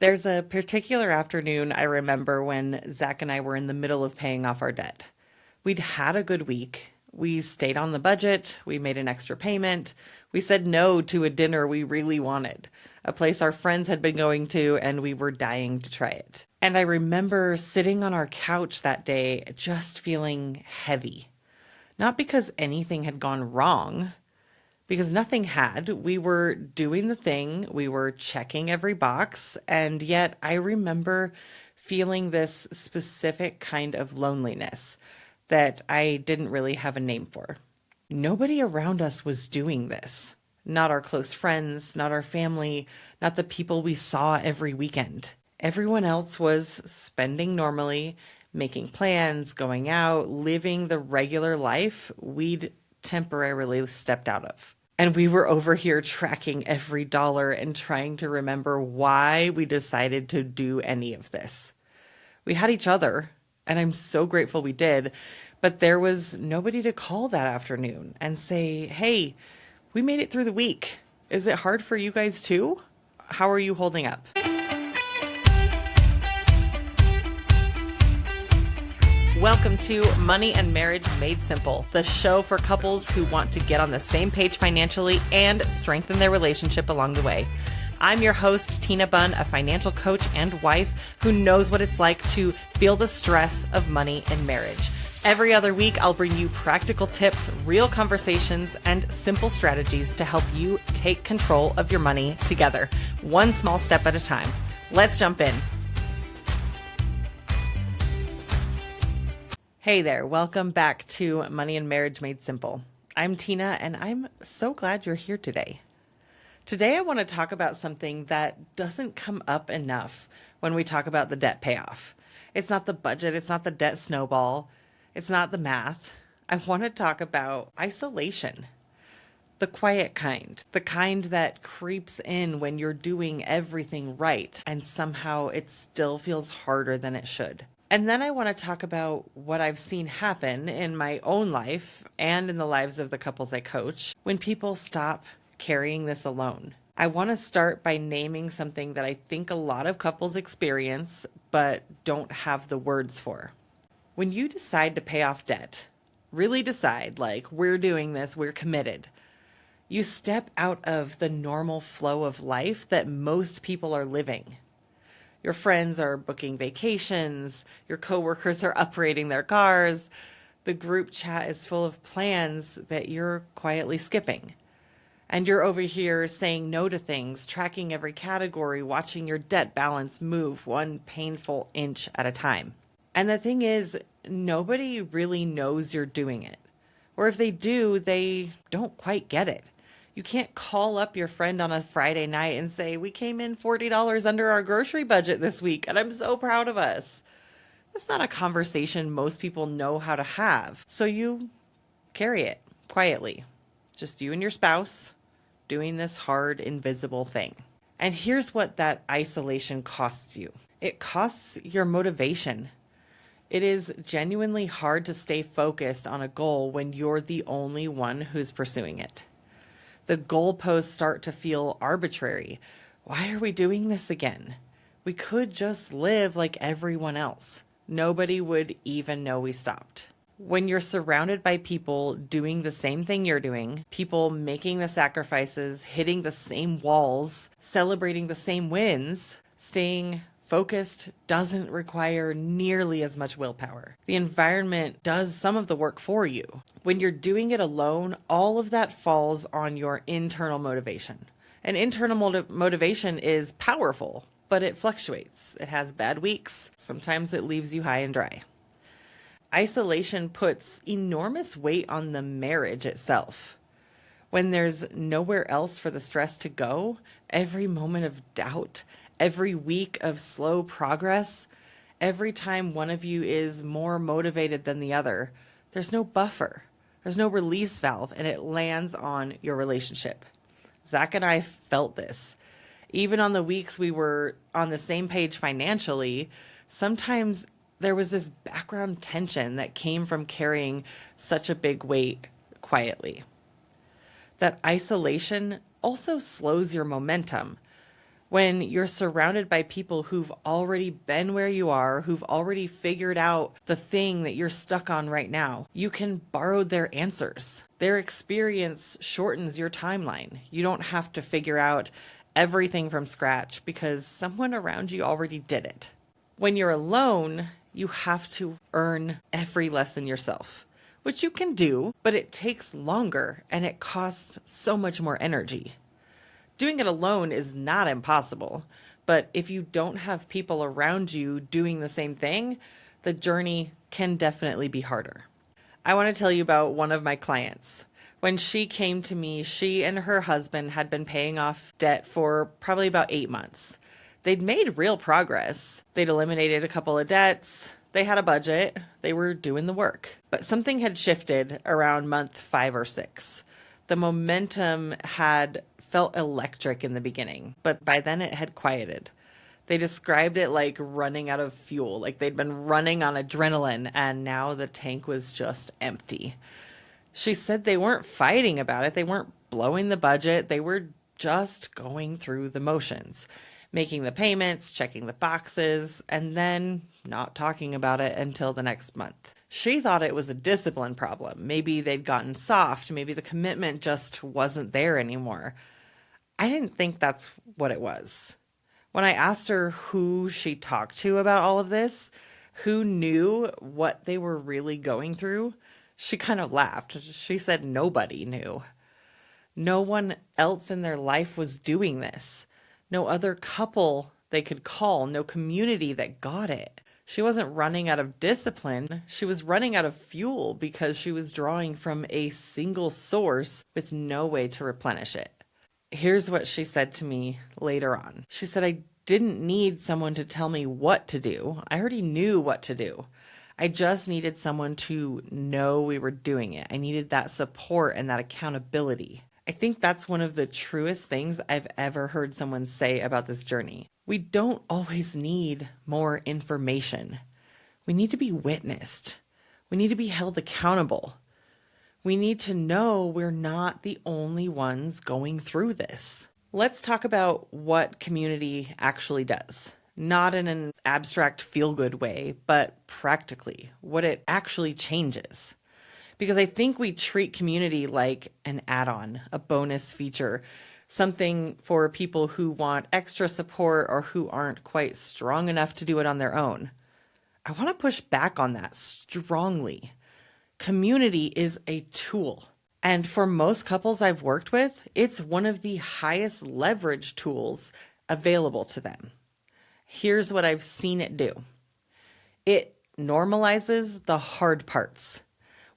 There's a particular afternoon I remember when Zach and I were in the middle of paying off our debt. We'd had a good week. We stayed on the budget. We made an extra payment. We said no to a dinner we really wanted, a place our friends had been going to, and we were dying to try it. And I remember sitting on our couch that day just feeling heavy. Not because anything had gone wrong, because nothing had. We were doing the thing, we were checking every box, and yet I remember feeling this specific kind of loneliness that I didn't really have a name for. Nobody around us was doing this. Not our close friends, not our family, not the people we saw every weekend. Everyone else was spending normally, making plans, going out, living the regular life we'd temporarily stepped out of. And we were over here tracking every dollar and trying to remember why we decided to do any of this. We had each other, and I'm so grateful we did, but there was nobody to call that afternoon and say, hey, we made it through the week. Is it hard for you guys too? How are you holding up? Welcome to Money and Marriage Made Simple, the show for couples who want to get on the same page financially and strengthen their relationship along the way. I'm your host, Tina Bunn, a financial coach and wife who knows what it's like to feel the stress of money in marriage. Every other week, I'll bring you practical tips, real conversations, and simple strategies to help you take control of your money together, one small step at a time. Let's jump in. Hey there, welcome back to Money and Marriage Made Simple. I'm Tina, and I'm so glad you're here today. Today, I want to talk about something that doesn't come up enough when we talk about the debt payoff. It's not the budget, it's not the debt snowball, it's not the math. I want to talk about isolation, the quiet kind, the kind that creeps in when you're doing everything right, and somehow it still feels harder than it should. And then I want to talk about what I've seen happen in my own life and in the lives of the couples I coach when people stop carrying this alone. I want to start by naming something that I think a lot of couples experience but don't have the words for. When you decide to pay off debt, really decide, like, we're doing this, we're committed, you step out of the normal flow of life that most people are living. Your friends are booking vacations, your coworkers are upgrading their cars, the group chat is full of plans that you're quietly skipping. And you're over here saying no to things, tracking every category, watching your debt balance move one painful inch at a time. And the thing is, nobody really knows you're doing it. Or if they do, they don't quite get it. You can't call up your friend on a Friday night and say, we came in $40 under our grocery budget this week, and I'm so proud of us. That's not a conversation most people know how to have. So you carry it quietly. Just you and your spouse doing this hard, invisible thing. And here's what that isolation costs you. It costs your motivation. It is genuinely hard to stay focused on a goal when you're the only one who's pursuing it. The goalposts start to feel arbitrary. Why are we doing this again? We could just live like everyone else. Nobody would even know we stopped. When you're surrounded by people doing the same thing you're doing, people making the sacrifices, hitting the same walls, celebrating the same wins, staying focused doesn't require nearly as much willpower. The environment does some of the work for you. When you're doing it alone, all of that falls on your internal motivation. And internal motivation is powerful, but it fluctuates. It has bad weeks. Sometimes it leaves you high and dry. Isolation puts enormous weight on the marriage itself. When there's nowhere else for the stress to go, every moment of doubt, every week of slow progress, every time one of you is more motivated than the other, there's no buffer. There's no release valve, and it lands on your relationship. Zach and I felt this. Even on the weeks we were on the same page financially, sometimes there was this background tension that came from carrying such a big weight quietly. That isolation also slows your momentum. When you're surrounded by people who've already been where you are, who've already figured out the thing that you're stuck on right now, you can borrow their answers. Their experience shortens your timeline. You don't have to figure out everything from scratch because someone around you already did it. When you're alone, you have to earn every lesson yourself, which you can do, but it takes longer and it costs so much more energy. Doing it alone is not impossible, but if you don't have people around you doing the same thing, the journey can definitely be harder. I want to tell you about one of my clients. When she came to me, she and her husband had been paying off debt for probably about 8 months. They'd made real progress. They'd eliminated a couple of debts. They had a budget. They were doing the work. But something had shifted around month 5 or 6. The momentum had felt electric in the beginning, but by then it had quieted. They described it like running out of fuel, like they'd been running on adrenaline and now the tank was just empty. She said they weren't fighting about it, they weren't blowing the budget, they were just going through the motions, making the payments, checking the boxes, and then not talking about it until the next month. She thought it was a discipline problem. Maybe they'd gotten soft, maybe the commitment just wasn't there anymore. I didn't think that's what it was. When I asked her who she talked to about all of this, who knew what they were really going through, she kind of laughed. She said nobody knew. No one else in their life was doing this. No other couple they could call, no community that got it. She wasn't running out of discipline. She was running out of fuel because she was drawing from a single source with no way to replenish it. Here's what she said to me later on. She said, I didn't need someone to tell me what to do. I already knew what to do. I just needed someone to know we were doing it. I needed that support and that accountability. I think that's one of the truest things I've ever heard someone say about this journey. We don't always need more information. We need to be witnessed. We need to be held accountable. We need to know we're not the only ones going through this. Let's talk about what community actually does. Not in an abstract feel-good way, but practically, what it actually changes. Because I think we treat community like an add-on, a bonus feature, something for people who want extra support or who aren't quite strong enough to do it on their own. I want to push back on that strongly. Community is a tool. And for most couples I've worked with, it's one of the highest leverage tools available to them. Here's what I've seen it do. It normalizes the hard parts.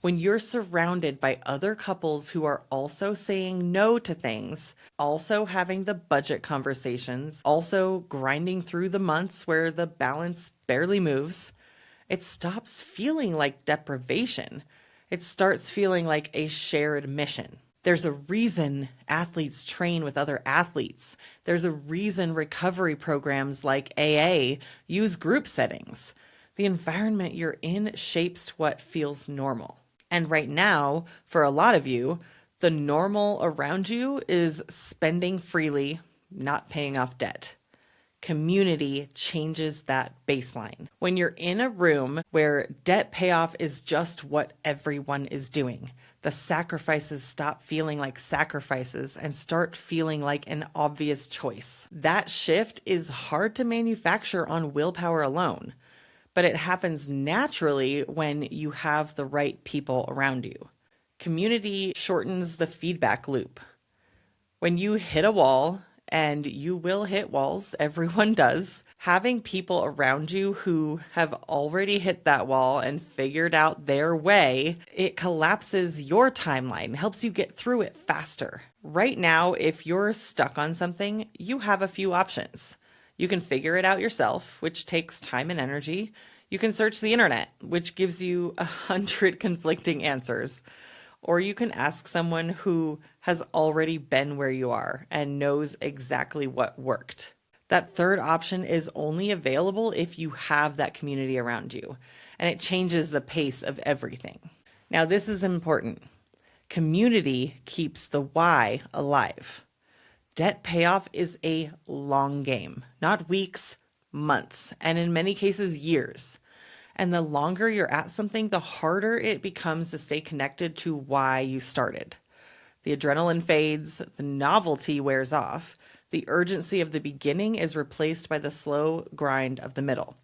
When you're surrounded by other couples who are also saying no to things, also having the budget conversations, also grinding through the months where the balance barely moves, it stops feeling like deprivation. It starts feeling like a shared mission. There's a reason athletes train with other athletes. There's a reason recovery programs like AA use group settings. The environment you're in shapes what feels normal. And right now, for a lot of you, the normal around you is spending freely, not paying off debt. Community changes that baseline. When you're in a room where debt payoff is just what everyone is doing, the sacrifices stop feeling like sacrifices and start feeling like an obvious choice. That shift is hard to manufacture on willpower alone, but it happens naturally when you have the right people around you. Community shortens the feedback loop. When you hit a wall, and you will hit walls, everyone does, having people around you who have already hit that wall and figured out their way, it collapses your timeline, helps you get through it faster. Right now, if you're stuck on something, you have a few options. You can figure it out yourself, which takes time and energy. You can search the internet, which gives you 100 conflicting answers. Or you can ask someone who has already been where you are and knows exactly what worked. That third option is only available if you have that community around you, and it changes the pace of everything. Now, this is important. Community keeps the why alive. Debt payoff is a long game, not weeks, months, and in many cases, years. And the longer you're at something, the harder it becomes to stay connected to why you started. The adrenaline fades, the novelty wears off, the urgency of the beginning is replaced by the slow grind of the middle.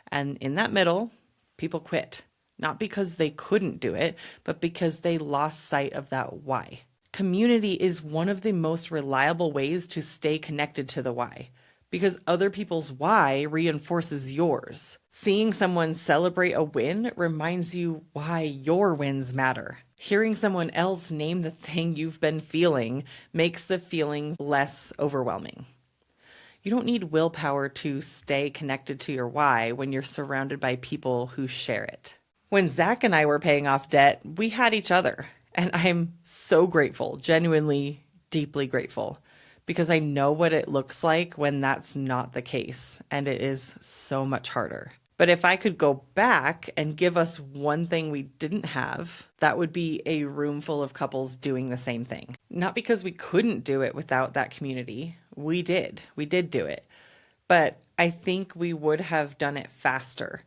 And in that middle, people quit, not because they couldn't do it, but because they lost sight of that why. Community is one of the most reliable ways to stay connected to the why, because other people's why reinforces yours. Seeing someone celebrate a win reminds you why your wins matter. Hearing someone else name the thing you've been feeling makes the feeling less overwhelming. You don't need willpower to stay connected to your why when you're surrounded by people who share it. When Zach and I were paying off debt, we had each other. And I'm so grateful, genuinely, deeply grateful, because I know what it looks like when that's not the case, and it is so much harder. But if I could go back and give us one thing we didn't have, that would be a room full of couples doing the same thing. Not because we couldn't do it without that community. We did do it. But I think we would have done it faster.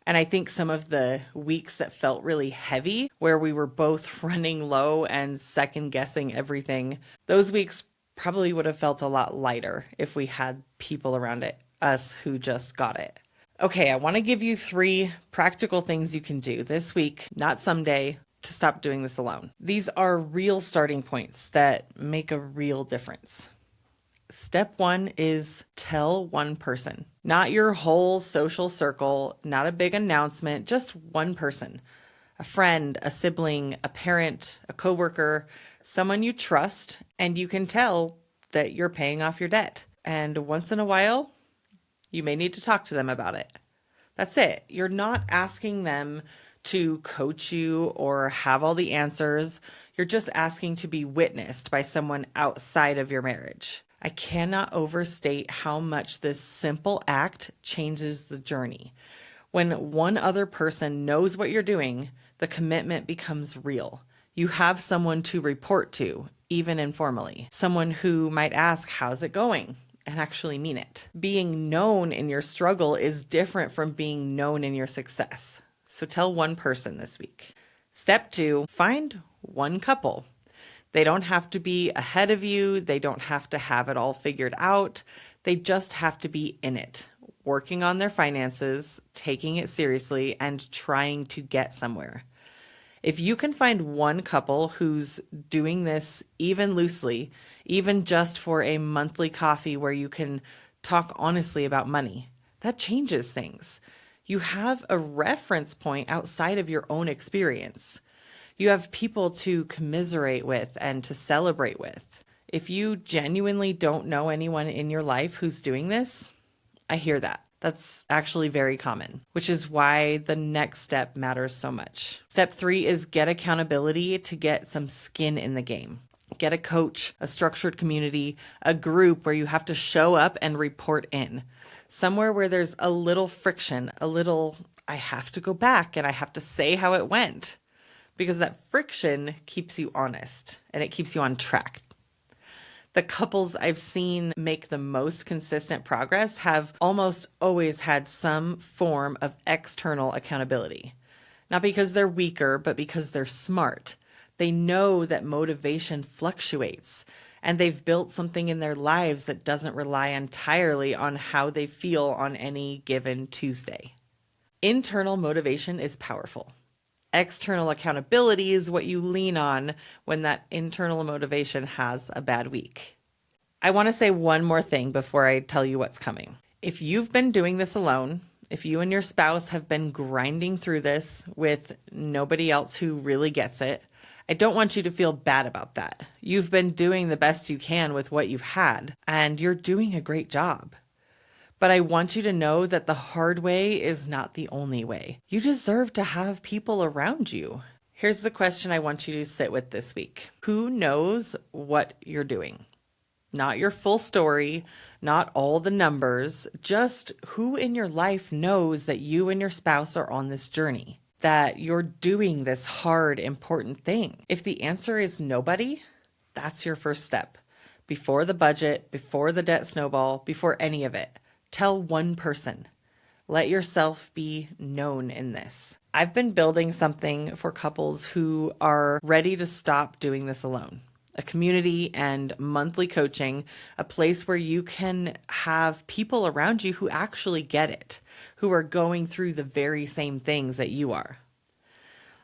And I think some of the weeks that felt really heavy, where we were both running low and second guessing everything, those weeks probably would have felt a lot lighter if we had people around us who just got it. Okay, I want to give you 3 practical things you can do this week, not someday, to stop doing this alone. These are real starting points that make a real difference. Step 1 is tell one person, not your whole social circle, not a big announcement, just one person, a friend, a sibling, a parent, a coworker, someone you trust, and you can tell that you're paying off your debt. And once in a while, you may need to talk to them about it. That's it. You're not asking them to coach you or have all the answers. You're just asking to be witnessed by someone outside of your marriage. I cannot overstate how much this simple act changes the journey. When one other person knows what you're doing, the commitment becomes real. You have someone to report to, even informally. Someone who might ask, "How's it going?" and actually mean it. Being known in your struggle is different from being known in your success. So tell one person this week. Step 2, find one couple. They don't have to be ahead of you. They don't have to have it all figured out. They just have to be in it, working on their finances, taking it seriously, and trying to get somewhere. If you can find one couple who's doing this even loosely, even just for a monthly coffee where you can talk honestly about money, that changes things. You have a reference point outside of your own experience. You have people to commiserate with and to celebrate with. If you genuinely don't know anyone in your life who's doing this, I hear that. That's actually very common, which is why the next step matters so much. Step 3 is get accountability to get some skin in the game. Get a coach, a structured community, a group where you have to show up and report in. Somewhere where there's a little friction, a little, I have to go back and I have to say how it went. Because that friction keeps you honest and it keeps you on track. The couples I've seen make the most consistent progress have almost always had some form of external accountability. Not because they're weaker, but because they're smart. They know that motivation fluctuates, and they've built something in their lives that doesn't rely entirely on how they feel on any given Tuesday. Internal motivation is powerful. External accountability is what you lean on when that internal motivation has a bad week. I want to say one more thing before I tell you what's coming. If you've been doing this alone, if you and your spouse have been grinding through this with nobody else who really gets it, I don't want you to feel bad about that. You've been doing the best you can with what you've had, and you're doing a great job. But I want you to know that the hard way is not the only way. You deserve to have people around you. Here's the question I want you to sit with this week. Who knows what you're doing? Not your full story, not all the numbers, just who in your life knows that you and your spouse are on this journey, that you're doing this hard, important thing. If the answer is nobody, that's your first step. before the budget, before the debt snowball, before any of it. Tell one person. Let yourself be known in this. I've been building something for couples who are ready to stop doing this alone. A community and monthly coaching, a place where you can have people around you who actually get it, who are going through the very same things that you are.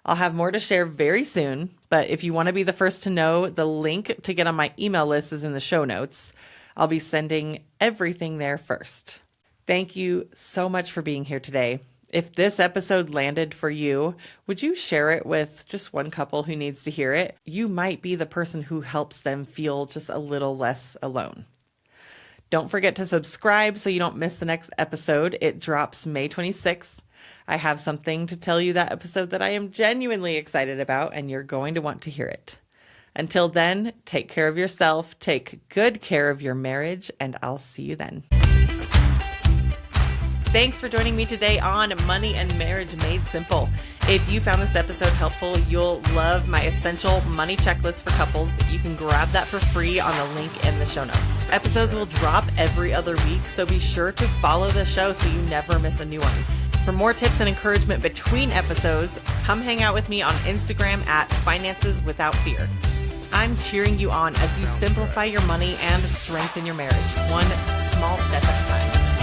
I'll have more to share very soon, but if you want to be the first to know, the link to get on my email list is in the show notes. I'll be sending everything there first. Thank you so much for being here today. If this episode landed for you, would you share it with just one couple who needs to hear it? You might be the person who helps them feel just a little less alone. Don't forget to subscribe so you don't miss the next episode. It drops May 26th. I have something to tell you that episode that I am genuinely excited about, and you're going to want to hear it. Until then, take care of yourself, take good care of your marriage, and I'll see you then. Thanks for joining me today on Money and Marriage Made Simple. If you found this episode helpful, you'll love my essential money checklist for couples. You can grab that for free on the link in the show notes. Episodes will drop every other week, so be sure to follow the show so you never miss a new one. For more tips and encouragement between episodes, come hang out with me on Instagram at Finances Without Fear. I'm cheering you on as you simplify your money and strengthen your marriage, one small step at a time.